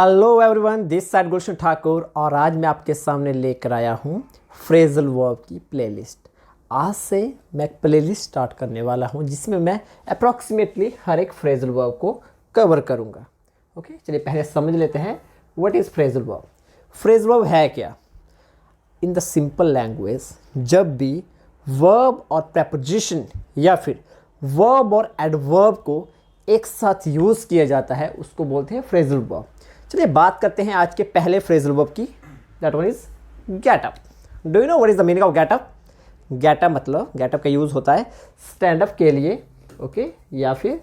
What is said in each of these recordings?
Hello everyone, this side गुलशन ठाकुर और आज मैं आपके सामने लेकर आया हूँ फ्रेजल वर्ब की प्लेलिस्ट। आज से मैं एक प्लेलिस्ट स्टार्ट करने वाला हूँ जिसमें मैं अप्रॉक्सीमेटली हर एक फ्रेजल वर्ब को कवर करूँगा। ओके, चलिए पहले समझ लेते हैं what is phrasal verb. Phrasal verb है क्या? इन द सिंपल लैंग्वेज, जब भी वर्ब और प्रेपोजिशन या फिर वर्ब और एडवर्ब को एक साथ यूज़ किया जाता है उसको बोलते हैं फ्रेजल वर्ब। चलिए बात करते हैं आज के पहले फ्रेजल वर्ब की। That one is get up. Do you know what is the meaning of get up? Get up मतलब गेट अप का यूज़ होता है स्टैंड अप के लिए, ओके, या फिर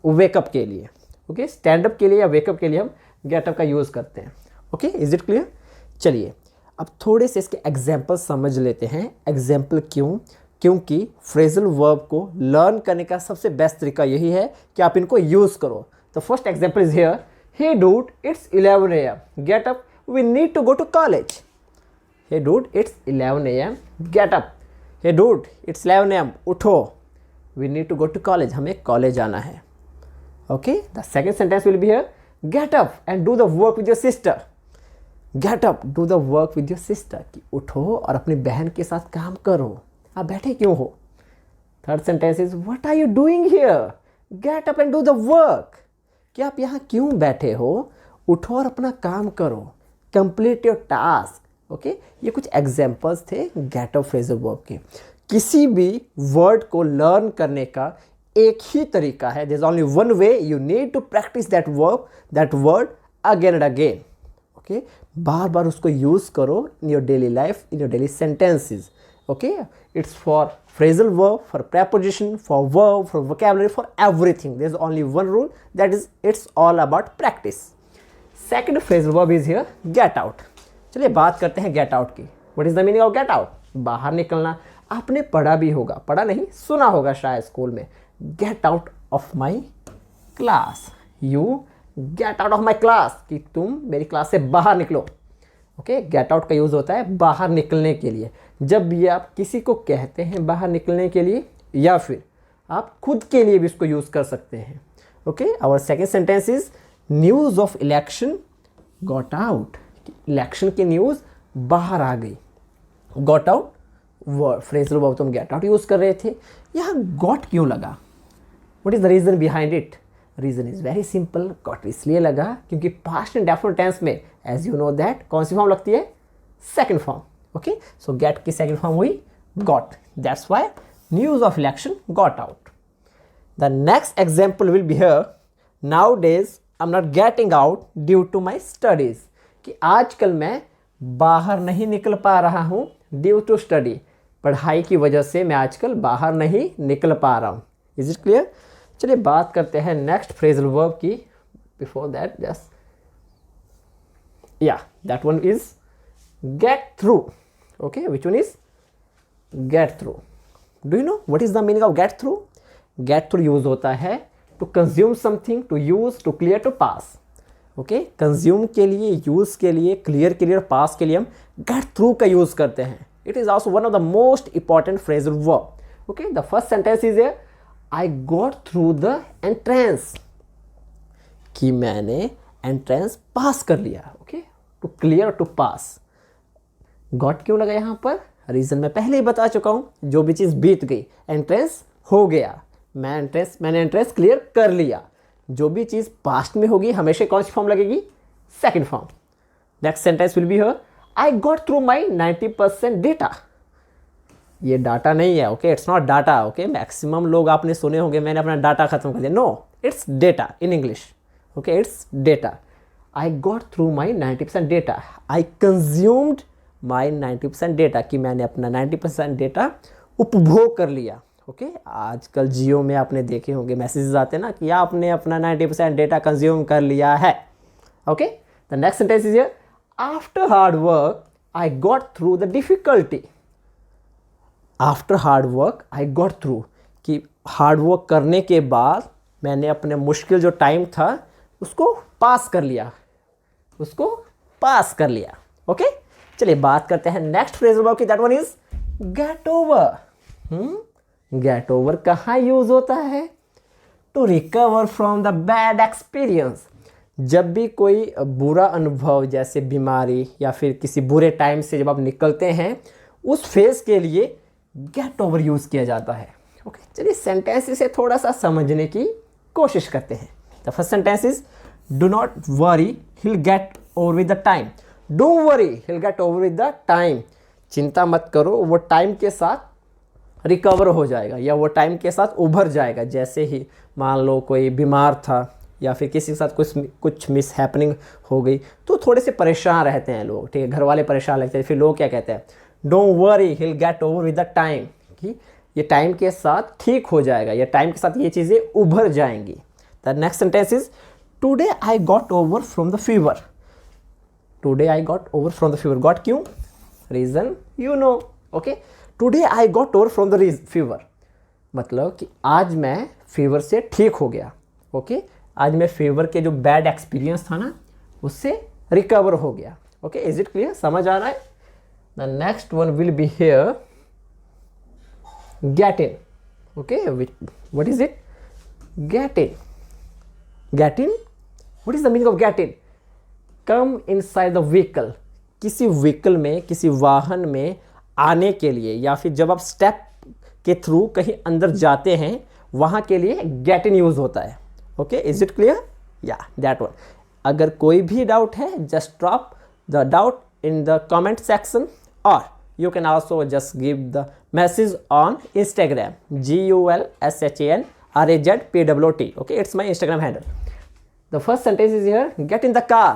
वेकअप के लिए। ओके, स्टैंड अप के लिए या वेकअप के लिए हम गेट अप का यूज़ करते हैं। Okay, is it clear? चलिए अब थोड़े से इसके एग्जाम्पल समझ लेते हैं। एग्जाम्पल क्यों? क्योंकि फ्रेजल वर्ब को लर्न करने का सबसे बेस्ट तरीका यही है कि आप इनको यूज़ करो। The first example is here. Hey dude, it's 11 a.m. Get up. We need to go to college. Hey dude, it's 11 a.m. Get up. Hey dude, it's 11 a.m. उठो. We need to go to college. हमें college जाना है. Okay. The second sentence will be here. Get up and do the work with your sister. Get up, do the work with your sister. कि उठो और अपनी बहन के साथ काम करो. आप बैठे क्यों हो? Third sentence is what are you doing here? Get up and do the work. कि आप यहाँ क्यों बैठे हो? उठो और अपना काम करो। Complete your task. ओके, ये कुछ एग्जाम्पल्स थे गेट अप फ्रेजल वर्ब के। किसी भी वर्ड को लर्न करने का एक ही तरीका है। There is only one way. You need to practise that verb, that word again and again. Okay, बार बार उसको यूज करो in your daily life, in your daily sentences. Okay, it's for phrasal verb, for preposition, for verb, for vocabulary, for everything. There's only one rule, that is it's all about practice. Second phrasal verb is here, get out. चलिए बात करते हैं get out की। What is the meaning of get out? बाहर निकलना। आपने पढ़ा भी होगा, पढ़ा नहीं सुना होगा शायद स्कूल में। Get out of my class. You get out of my class, कि तुम मेरी क्लास से बाहर निकलो। ओके, गेट आउट का यूज़ होता है बाहर निकलने के लिए। जब भी आप किसी को कहते हैं बाहर निकलने के लिए, या फिर आप खुद के लिए भी इसको यूज़ कर सकते हैं। Okay, our second sentence is news of election got out. इलेक्शन की न्यूज़ बाहर आ गई। Got out word phrasal verb तो हम गेट आउट यूज़ कर रहे थे, यहाँ गॉट क्यों लगा? What is the reason behind it? Reason is very simple. Got इसलिए लगा क्योंकि पास्ट एंड डेफिनेट टेंस में एज यू नो दैट कौन सी फॉर्म लगती है? Second form. Okay, so get की सेकंड फॉर्म हुई got. That's why news of election got out. The next example will be here. Nowadays I am not getting out due to my studies. कि आजकल मैं बाहर नहीं निकल पा रहा हूँ ड्यू टू स्टडी। पढ़ाई की वजह से मैं आजकल बाहर नहीं निकल पा रहा हूँ। Is it clear? चलिए बात करते हैं नेक्स्ट फ्रेजल वर्ब की। Before that just that one is get through. Okay, which one is get through? Do you know what is the meaning of get through? Get through use होता है to consume something, to use, to clear, to pass. Okay, consume के लिए, use के लिए, clear के लिए और pass के लिए हम get through का use करते हैं। It is also one of the most important phrasal verb. Okay, the first sentence is here, I got through the entrance. कि मैंने एंट्रेंस पास कर लिया। Okay, to clear to pass. Got क्यों लगा यहाँ पर? रीज़न मैं पहले ही बता चुका हूँ। जो भी चीज़ बीत गई, एंट्रेंस हो गया, मैंने एंट्रेंस क्लियर कर लिया। जो भी चीज़ पास्ट में होगी हमेशा कौन सी फॉर्म लगेगी? Second form. Next sentence will be here, I got through my 90% data. ये डाटा नहीं है। Okay, it's not data. Okay, maximum लोग आपने सुने होंगे मैंने अपना डाटा खत्म कर दिया। No, it's data in English. Okay, it's data. I got through my 90% data. I consumed my 90% data. कि मैंने अपना 90% डेटा उपभोग कर लिया। ओके, आजकल जियो में आपने देखे होंगे मैसेजेस आते हैं ना कि आपने अपना 90% डेटा कंज्यूम कर लिया है। Okay, the next sentence is here, after hard work I got through the difficulty. After hard work I got through, कि हार्ड वर्क करने के बाद मैंने अपने मुश्किल जो टाइम था उसको पास कर लिया, उसको पास कर लिया। ओके, चलिए बात करते हैं नेक्स्ट फ्रेजल वर्ब की। That one is get over. Get over कहाँ यूज होता है? To recover from the bad experience. जब भी कोई बुरा अनुभव जैसे बीमारी या फिर किसी बुरे टाइम से जब आप निकलते हैं, उस फेज के लिए गेट ओवर यूज़ किया जाता है। ओके, चलिए सेंटेंस से थोड़ा सा समझने की कोशिश करते हैं। The first sentence is do not worry, hill get over with the time. Don't worry, hill get over with the time. चिंता मत करो, वो टाइम के साथ रिकवर हो जाएगा या वो टाइम के साथ उभर जाएगा। जैसे ही मान लो कोई बीमार था या फिर किसी के साथ कुछ मिस हैपनिंग हो गई, तो थोड़े से परेशान रहते हैं लोग, ठीक है, घर वाले परेशान लगते हैं। फिर लोग क्या कहते हैं, don't worry, hill get over with the time, कि ये टाइम के साथ ठीक हो जाएगा, या टाइम के साथ ये चीज़ें उभर जाएंगी। The next sentence is today I got over from the fever. Today I got over from the fever, got क्यों, reason you know. Okay, today I got over from the fever, मतलब कि आज मैं फीवर से ठीक हो गया। Okay, आज मैं फीवर के जो बैड एक्सपीरियंस था ना, उससे रिकवर हो गया। ओके, इज इट क्लियर, समझ आ रहा है। The next one will be here get in. Okay, what is it, get in, get in, what is the meaning of get in? come inside the vehicle, किसी vehicle में, किसी वाहन में आने के लिए, या फिर जब आप स्टेप के थ्रू कहीं अंदर जाते हैं, वहां के लिए get in यूज होता है। ओके, इज इट क्लियर, या दैट वन। अगर कोई भी डाउट है, just drop the doubt in the comment section, और you can also just give the message on Instagram, GULSHANRAZPWT. Okay, it's my Instagram handle. The first sentence is here, get in the car.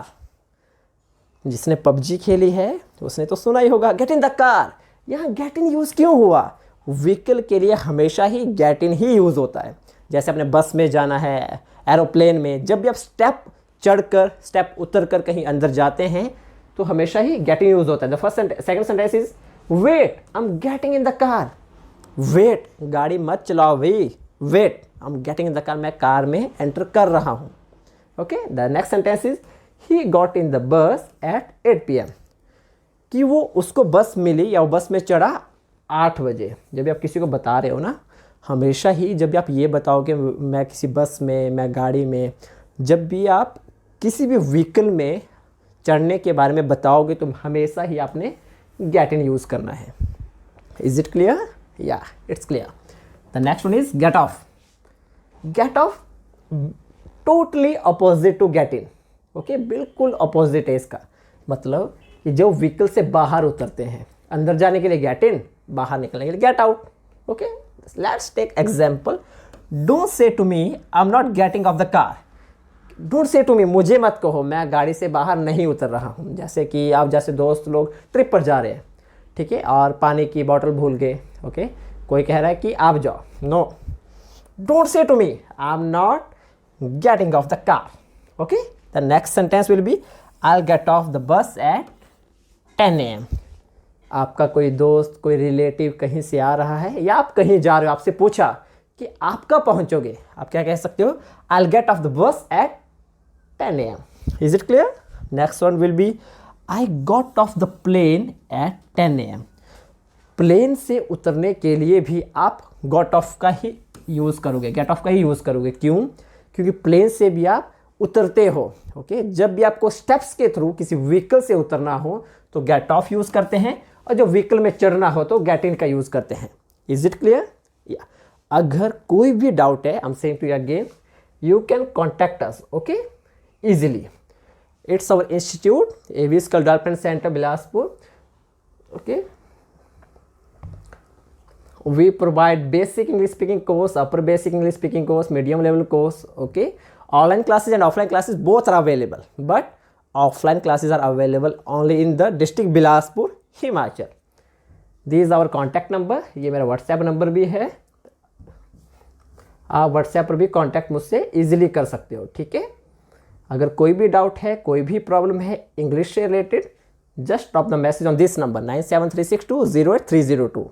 जिसने PUBG खेली है उसने तो सुना ही होगा, get in the car। यहाँ get in use क्यों हुआ? व्हीकल के लिए हमेशा ही get in ही यूज़ होता है। जैसे अपने बस में जाना है, एरोप्लेन में, जब भी आप स्टेप चढ़कर स्टेप उतर कर कहीं अंदर जाते हैं, तो हमेशा ही get in यूज़ होता है। The first second sentence is wait, I am getting in the car. Wait, गाड़ी मत चलाओ भाई, wait, I am getting in the car, मैं कार में एंटर कर रहा हूँ। Okay, the next sentence is he got in the bus at 8 PM, कि वो उसको बस मिली या वो बस में चढ़ा 8 बजे। जब भी आप किसी को बता रहे हो ना, हमेशा ही जब भी आप ये बताओगे मैं किसी बस में, मैं गाड़ी में, जब भी आप किसी भी व्हीकल में चढ़ने के बारे में बताओगे, तो हमेशा ही आपने गेट इन यूज़ करना है। इज इट क्लियर, या it's clear. The next one is get off. Get off totally opposite to get in. Okay, बिल्कुल अपोजिट है इसका। मतलब कि जो व्हीकल से बाहर उतरते हैं, अंदर जाने के लिए गेट इन, बाहर निकलने के लिए get out. Okay, let's take example. Don't say to me I am not getting off the car. Don't say to me, मुझे मत कहो मैं गाड़ी से बाहर नहीं उतर रहा हूँ। जैसे कि आप जैसे दोस्त लोग ट्रिप पर जा रहे हैं, ठीक है, और पानी की बॉटल भूल गए। ओके, कोई कह रहा है कि आप जाओ, no, don't say to me I am not getting off the car. Okay, the next sentence will be I will get off the bus at 10 AM। आपका कोई दोस्त, कोई रिलेटिव कहीं से आ रहा है, या आप कहीं जा रहे हो, आपसे पूछा कि आप कब पहुंचोगे, आप क्या कह सकते हो, I will get off the bus at 10 AM. Is it clear? Next one will be I got off the plane at 10 AM. Plane से उतरने के लिए भी आप got off का ही यूज़ करोगे, get off का ही यूज़ करोगे। क्यों? क्योंकि प्लेन से भी आप उतरते हो। ओके, जब भी आपको स्टेप्स के थ्रू किसी व्हीकल से उतरना हो तो get off यूज़ करते हैं, और जो व्हीकल में चढ़ना हो तो get in का यूज़ करते हैं। Is it clear? Yeah. अगर कोई भी डाउट है, I'm saying to you again, you can contact us, okay? Easily. It's our institute, AV Skull Development Center, Bilaspur. Okay. We provide basic English speaking course, upper basic English speaking course, medium level course. Okay. Online classes and offline classes both are available, but offline classes are available only in the district Bilaspur, Himachal. This is our contact number. ये मेरा WhatsApp number भी है, आप WhatsApp पर भी contact मुझसे easily कर सकते हो। ठीक है, अगर कोई भी डाउट है, कोई भी प्रॉब्लम है इंग्लिश से related, just drop the message on this number 9736208302.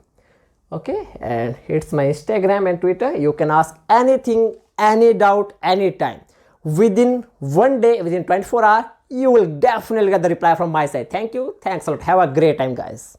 Okay, and it's my Instagram and Twitter. You can ask anything, any doubt, anytime. Within one day, within 24 hours, you will definitely get the reply from my side. Thank you. Thanks a lot. Have a great time, guys.